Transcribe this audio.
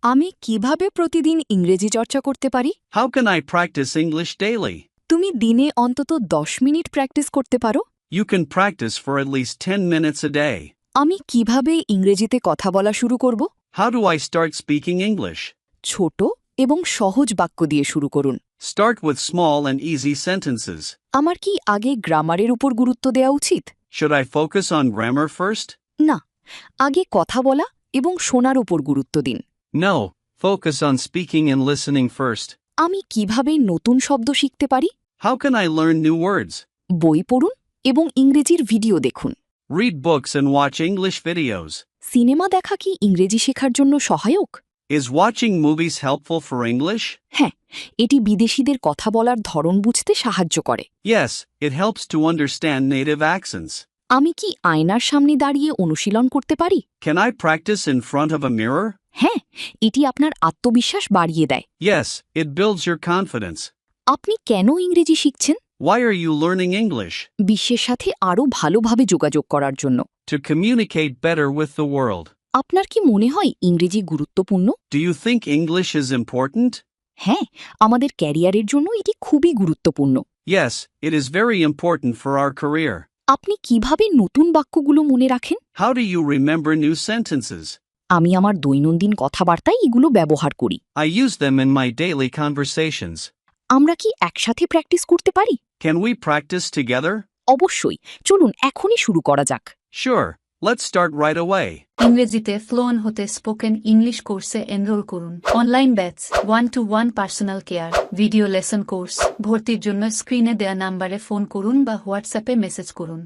আমি কিভাবে প্রতিদিন ইংরেজি চর্চা করতে পারি? How can I practice English daily? তুমি দিনে অন্তত 10 মিনিট প্র্যাকটিস করতে পারো? You can practice for at least 10 minutes a day. আমি কিভাবে ইংরেজিতে কথা বলা শুরু করব? How do I start speaking English? ছোট এবং সহজ বাক্য দিয়ে শুরু করুন। Start with small and easy sentences. আমার কি আগে গ্রামারের উপর গুরুত্ব দেওয়া উচিত? Should I focus on grammar first? না, আগে কথা বলা এবং শোনার উপর গুরুত্ব দিন। No, focus on speaking and listening first. আমি কিভাবে নতুন শব্দ শিখতে পারি? How can I learn new words? বই পড়ুন এবং ইংরেজির ভিডিও দেখুন। Read books and watch English videos. Cinema দেখা কি ইংরেজি শেখার জন্য সহায়ক? Is watching movies helpful for English? হ্যাঁ, এটি বিদেশীদের কথা বলার ধরন বুঝতে সাহায্য করে। Yes, it helps to understand native accents. আমি কি আয়নার সামনে দাঁড়িয়ে অনুশীলন করতে পারি? Can I practice in front of a mirror? হ্যাঁ, এটি আপনার আত্মবিশ্বাস বাড়িয়ে দেয়। Yes, it builds your confidence. আপনি কেন ইংরেজি শিখছেন? Why are you learning English? বিশ্বের সাথে আরও ভালোভাবে যোগাযোগ করার জন্য। To communicate better with the world. আপনার কি মনে হয় ইংরেজি গুরুত্বপূর্ণ? Do you think English is important? হ্যাঁ, আমাদের ক্যারিয়ারের জন্য এটি খুবই গুরুত্বপূর্ণ। Yes, it is very important for our career. আপনি কিভাবে নতুন বাক্যগুলো মনে রাখেন? How do you remember new sentences? আমি আমার দৈনন্দিন কথাবার্তায় এগুলো ব্যবহার করি। I use them in my daily conversations. আমরা কি একসাথে প্র্যাকটিস করতে পারি? Can we practice together? অবশ্যই, চলুন এখনই শুরু করা যাক। Sure, let's start right away. ইংরেজিতে ফ্লুয়েন্ট হতে স্পোকেন ইংলিশ কোর্সে এনরোল করুন। Online batch, 1-to-1 personal care, video lesson course. ভর্তির জন্য স্ক্রিনে দেয়া নাম্বারে ফোন করুন বা হোয়াটসঅ্যাপে মেসেজ করুন।